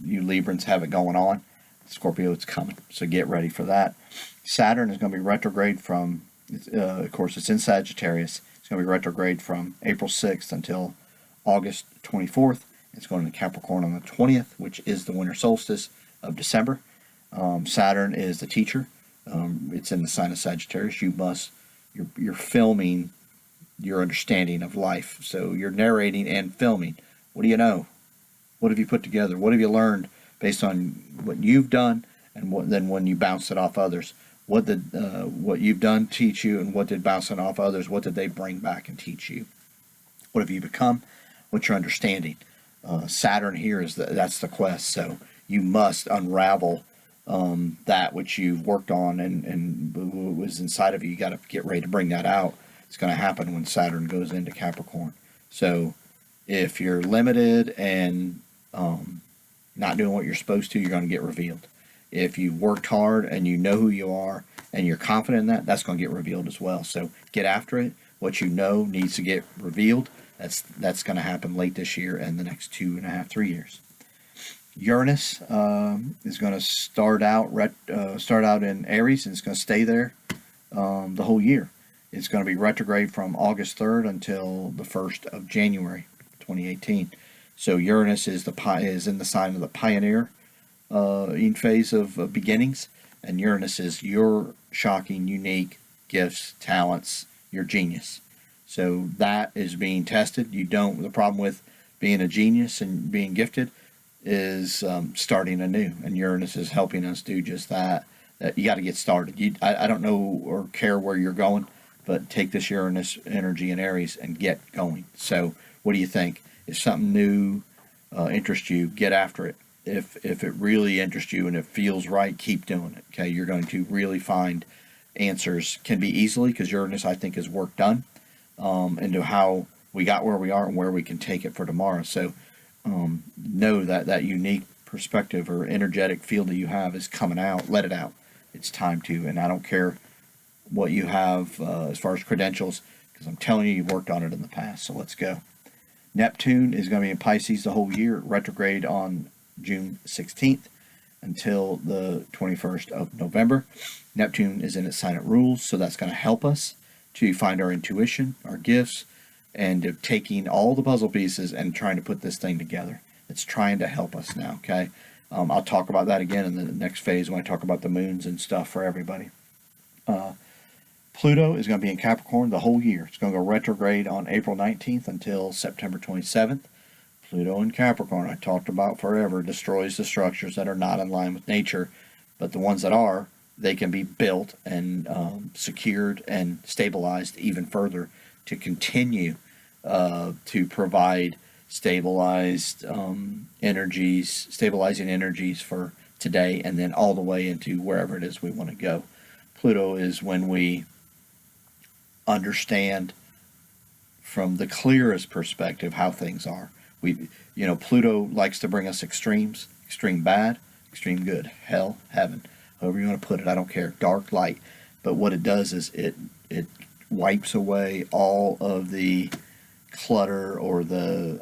you Librans have it going on. Scorpio, it's coming. So get ready for that. Saturn is going to be retrograde from, of course, it's in Sagittarius. It's going to be retrograde from April 6th until August 24th. It's going to Capricorn on the 20th, which is the winter solstice of December. Saturn is the teacher. It's in the sign of Sagittarius. You're filming your understanding of life. So you're narrating and filming. What do you know? What have you put together? What have you learned based on what you've done, and then when you bounce it off others? What did what you've done teach you, and what did bouncing off others? What did they bring back and teach you? What have you become? What's your understanding? Saturn here that's the quest. So you must unravel that which you've worked on and was inside of you. You got to get ready to bring that out. It's going to happen when Saturn goes into Capricorn. So if you're limited and not doing what you're supposed to, you're going to get revealed. If you worked hard and you know who you are and you're confident in that, that's going to get revealed as well. So get after it. What you know needs to get revealed. That's going to happen late this year and the next 2.5, 3 years. Uranus is going to start out in Aries, and it's going to stay there the whole year. It's going to be retrograde from August 3rd until the 1st of January 2018. So Uranus is in the sign of the pioneer phase of beginnings, and Uranus is your shocking, unique gifts, talents, your genius. So that is being tested. The problem with being a genius and being gifted is starting anew, and Uranus is helping us do just that. That you got to get started. I don't know or care where you're going, but take this Uranus energy in Aries and get going. So what do you think? If something new interests you, get after it. If it really interests you and it feels right, keep doing it. Okay, you're going to really find answers. Can be easily, because Uranus, I think, is work done into how we got where we are and where we can take it for tomorrow. So know that unique perspective or energetic field that you have is coming out. Let it out. It's time to. And I don't care what you have as far as credentials, because I'm telling you, you've worked on it in the past. So let's go. Neptune is going to be in Pisces the whole year, retrograde on June 16th until the 21st of November. Neptune is in its sign of rules, so that's going to help us to find our intuition, our gifts, and taking all the puzzle pieces and trying to put this thing together. It's trying to help us now, okay? I'll talk about that again in the next phase when I talk about the moons and stuff for everybody. Pluto is going to be in Capricorn the whole year. It's going to go retrograde on April 19th until September 27th. Pluto in Capricorn, I talked about forever, destroys the structures that are not in line with nature, but the ones that are, they can be built and secured and stabilized even further to continue to provide stabilizing energies for today and then all the way into wherever it is we want to go. Pluto is when we understand from the clearest perspective how things are. Pluto likes to bring us extremes: extreme bad, extreme good, hell, heaven, however you want to put it. I don't care, dark, light. But what it does is it wipes away all of the clutter or the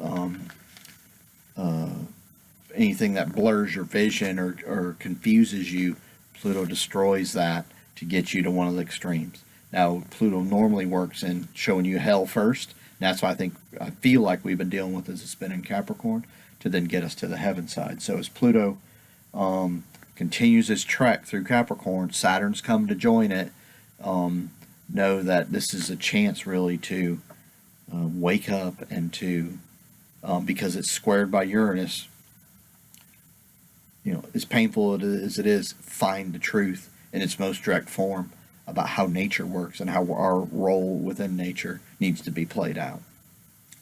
anything that blurs your vision or confuses you. Pluto destroys that to get you to one of the extremes. Now, Pluto normally works in showing you hell first. And that's why I feel like we've been dealing with as it's been in Capricorn, to then get us to the heaven side. So as Pluto continues its trek through Capricorn, Saturn's come to join it. Know that this is a chance really to wake up and to, because it's squared by Uranus, as painful as it is, find the truth in its most direct form about how nature works and how our role within nature needs to be played out.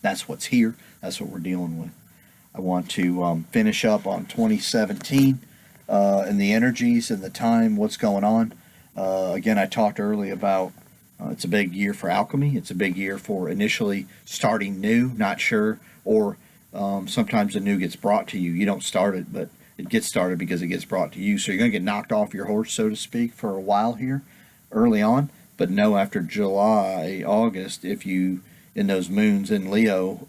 That's what's here. That's what we're dealing with. I want to finish up on 2017 and the energies and the time, what's going on. Again, I talked earlier about it's a big year for alchemy. It's a big year for initially starting new, not sure, or sometimes the new gets brought to you. You don't start it, but it gets started because it gets brought to you. So you're going to get knocked off your horse, so to speak, for a while here early on. But no, after July, August, if you, in those moons in Leo,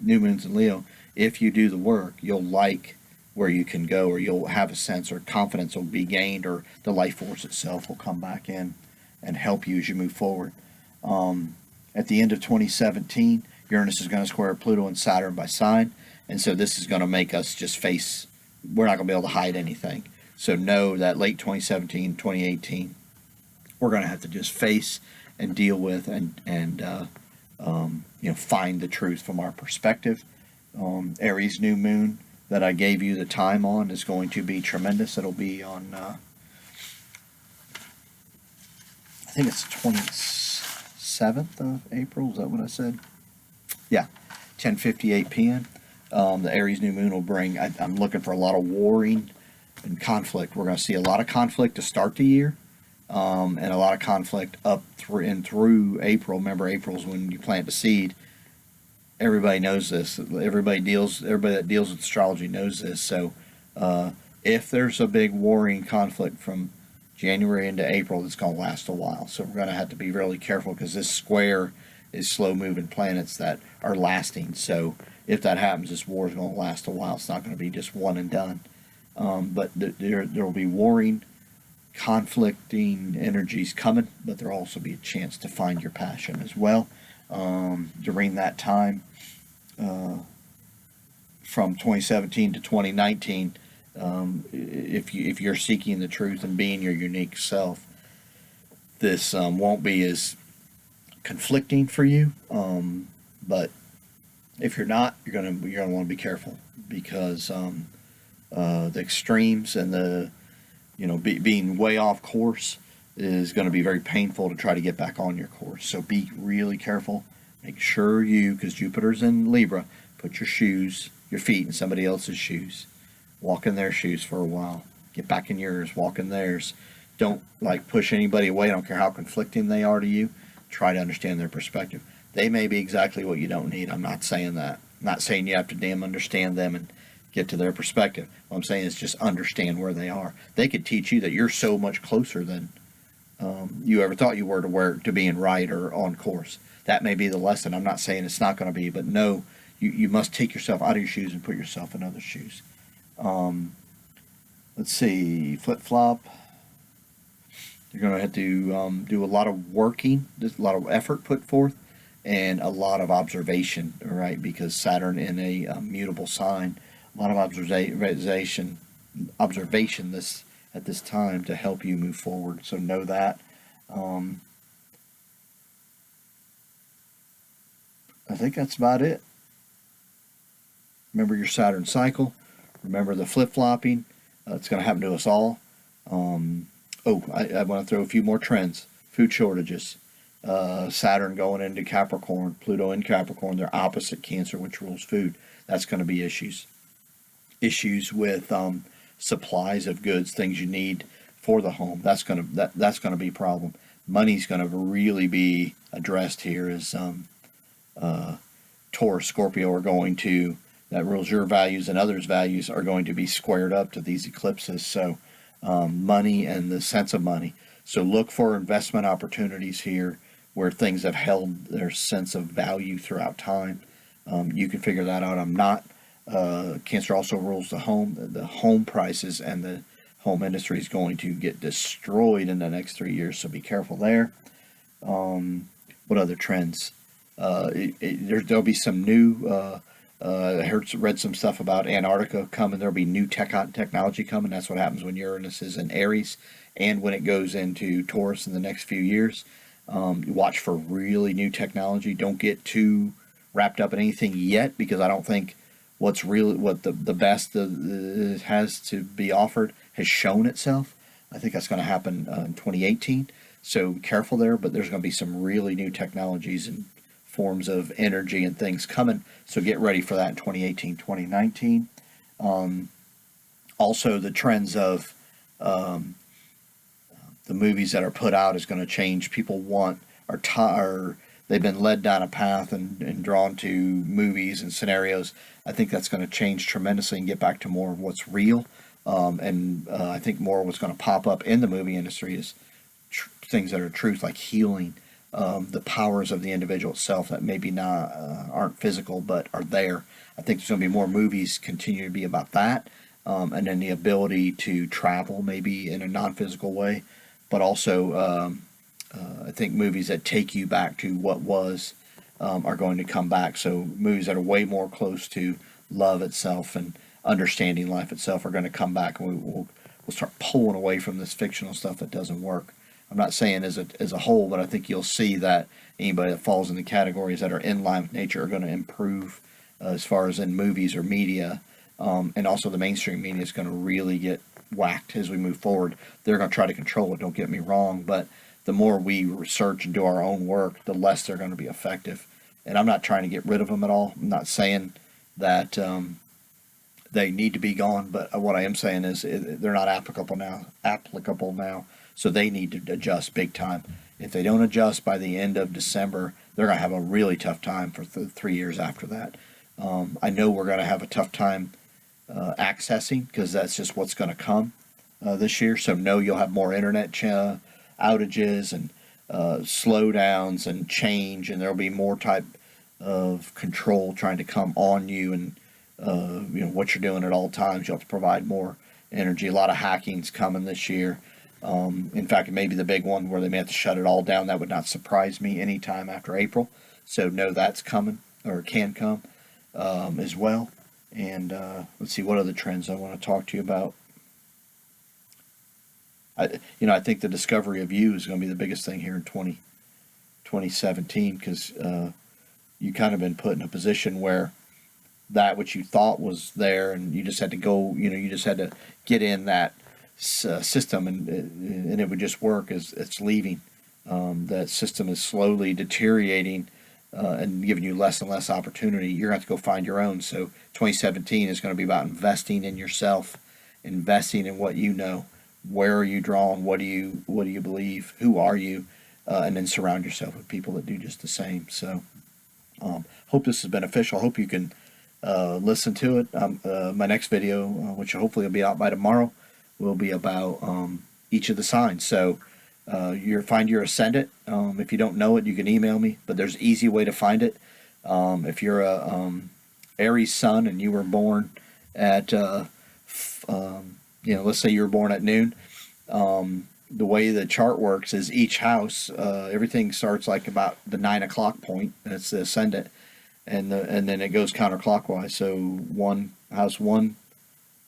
new moons in Leo, if you do the work, you'll like where you can go, or you'll have a sense, or confidence will be gained, or the life force itself will come back in and help you as you move forward. At the end of 2017, Uranus is going to square Pluto and Saturn by sign, and so this is going to make us just face, we're not going to be able to hide anything. So know that late 2017, 2018, we're going to have to just face and deal with and find the truth from our perspective. Aries new moon that I gave you the time on is going to be tremendous. It'll be on, I think it's 27th of April. Is that what I said? Yeah, 10:58 p.m. The Aries new moon will bring, I'm looking for a lot of warring and conflict. We're going to see a lot of conflict to start the year, and a lot of conflict up through April. Remember, April's when you plant the seed. Everybody knows this. Everybody that deals with astrology knows this. So if there's a big warring conflict from January into April, it's going to last a while. So we're going to have to be really careful, because this square is slow-moving planets that are lasting. So if that happens, this war is going to last a while. It's not going to be just one and done. But there will be warring, conflicting energies coming, but there will also be a chance to find your passion as well. During that time, from 2017 to 2019, if you're seeking the truth and being your unique self, this won't be as conflicting for you. But if you're not, you're gonna want to be careful, because the extremes and the being way off course is going to be very painful to try to get back on your course. So be really careful. Make sure because Jupiter's in Libra, put your feet in somebody else's shoes. Walk in their shoes for a while. Get back in yours. Walk in theirs. Don't push anybody away. I don't care how conflicting they are to you. Try to understand their perspective. They may be exactly what you don't need. I'm not saying that. I'm not saying you have to damn understand them and get to their perspective. What I'm saying is just understand where they are. They could teach you that you're so much closer than you ever thought you were to being right or on course. That may be the lesson. I'm not saying it's not going to be, but no, you must take yourself out of your shoes and put yourself in other shoes. Let's see, flip-flop. You're going to have to do a lot of working, just a lot of effort put forth, and a lot of observation, right? Because Saturn in a mutable sign, a lot of observation at this time to help you move forward. So know that. I think that's about it. Remember your Saturn cycle. Remember the flip-flopping. It's going to happen to us all. I want to throw a few more trends. Food shortages. Saturn going into Capricorn, Pluto in Capricorn, they're opposite Cancer, which rules food. That's going to be issues. Issues with supplies of goods, things you need for the home. That's going to be a problem. Money's going to really be addressed here as Taurus, Scorpio are going to, that rules your values and others' values, are going to be squared up to these eclipses. So money and the sense of money. So look for investment opportunities here where things have held their sense of value throughout time. You can figure that out. I'm not. Cancer also rules the home. The home prices and the home industry is going to get destroyed in the next 3 years, so be careful there. What other trends? There'll be some new. I read some stuff about Antarctica coming. There'll be new technology coming. That's what happens when Uranus is in Aries and when it goes into Taurus in the next few years. Watch for really new technology. Don't get too wrapped up in anything yet, because I don't think what the best has to be offered has shown itself. I think that's going to happen in 2018. So be careful there, but there's going to be some really new technologies and forms of energy and things coming. So get ready for that in 2018, 2019. Also, the trends of the movies that are put out is going to change. People they've been led down a path and drawn to movies and scenarios. I think that's going to change tremendously and get back to more of what's real. I think more of what's going to pop up in the movie industry is things that are truth, like healing, the powers of the individual itself that maybe aren't physical but are there. I think there's going to be more movies continue to be about that, and then the ability to travel maybe in a non-physical way, but also I think movies that take you back to what was are going to come back. So movies that are way more close to love itself and understanding life itself are going to come back, and we'll start pulling away from this fictional stuff that doesn't work. I'm not saying as a whole, but I think you'll see that anybody that falls in the categories that are in line with nature are going to improve as far as in movies or media. And also the mainstream media is going to really get whacked as we move forward. They're going to try to control it, don't get me wrong, but the more we research and do our own work, the less they're going to be effective. And I'm not trying to get rid of them at all. I'm not saying that they need to be gone, but what I am saying is they're not applicable now. So they need to adjust big time. If they don't adjust by the end of December, they're going to have a really tough time for 3 years after that. I know we're going to have a tough time accessing, because that's just what's going to come this year. So no, you'll have more internet outages and slowdowns and change, and there'll be more type of control trying to come on you, and what you're doing at all times. You'll have to provide more energy. A lot of hacking's coming this year. In fact, it may be the big one where they may have to shut it all down. That would not surprise me anytime after April. So no, that's coming, or can come as well. And let's see what other trends I want to talk to you about. I think the discovery of you is going to be the biggest thing here in 2017, because you kind of been put in a position where that which you thought was there, and you just had to go, you just had to get in that system, and it would just work as it's leaving. That system is slowly deteriorating and giving you less and less opportunity. You're going to have to go find your own. So 2017 is going to be about investing in yourself, investing in what you know. Where are you drawn? What do you believe? Who are you? And then surround yourself with people that do just the same. So hope this is beneficial. Hope you can listen to it. My next video, which hopefully will be out by tomorrow, will be about each of the signs. So find your ascendant. If you don't know it, you can email me, but there's an easy way to find it. If you're a Aries sun and you were born at let's say you were born at noon, the way the chart works is each house, everything starts like about the 9 o'clock point. That's the ascendant, and then it goes counterclockwise. So house one,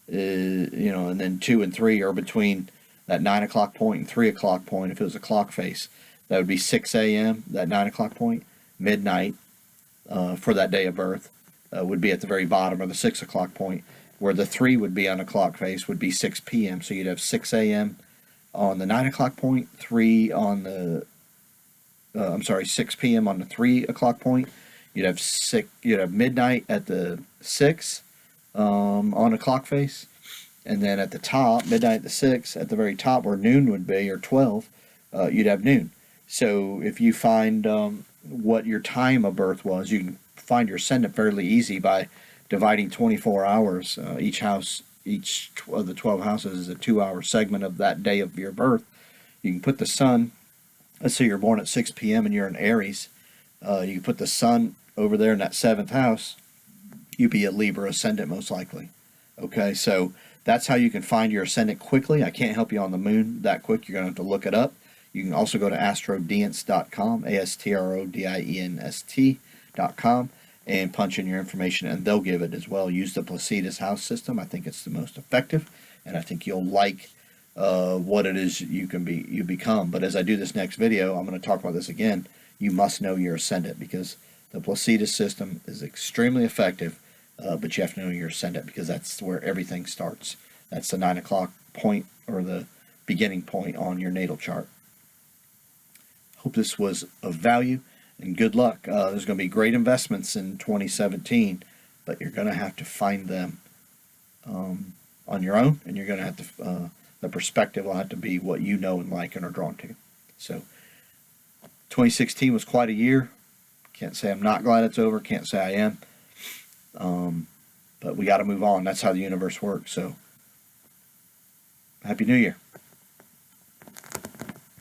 and then 2 and 3 are between that 9 o'clock point and 3 o'clock point. If it was a clock face, that would be 6 a.m. That 9 o'clock point, midnight for that day of birth would be at the very bottom, or the 6 o'clock point. Where the 3 would be on a clock face would be 6 p.m. So you'd have 6 a.m. on the 9 o'clock point, 3 on the 6 p.m. on the 3 o'clock point. You'd have midnight at the 6 on a clock face, and then at the top, midnight at the 6, at the very top where noon would be, or 12, you'd have noon. So if you find what your time of birth was, you can find your ascendant fairly easy by dividing 24 hours. Each of the 12 houses is a 2-hour segment of that day of your birth. You can put the sun, let's say you're born at 6 p.m. and you're in Aries, you can put the sun over there in that 7th house. You'd be a Libra ascendant most likely. Okay, so that's how you can find your ascendant quickly. I can't help you on the moon that quick. You're going to have to look it up. You can also go to astrodienst.com, ASTRODIENST.com, and punch in your information, and they'll give it as well. Use the Placidus house system. I think it's the most effective, and I think you'll like what it is you become. But as I do this next video, I'm going to talk about this again. You must know your ascendant, because the Placidus system is extremely effective, but you have to know your ascendant, because that's where everything starts. That's the 9 o'clock point, or the beginning point on your natal chart. Hope this was of value, and good luck. There's going to be great investments in 2017, but you're going to have to find them on your own, and you're going to have to, the perspective will have to be what you know and like and are drawn to. So 2016 was quite a year. Can't say I'm not glad it's over. Can't say I am. But we got to move on. That's how the universe works. So Happy New Year.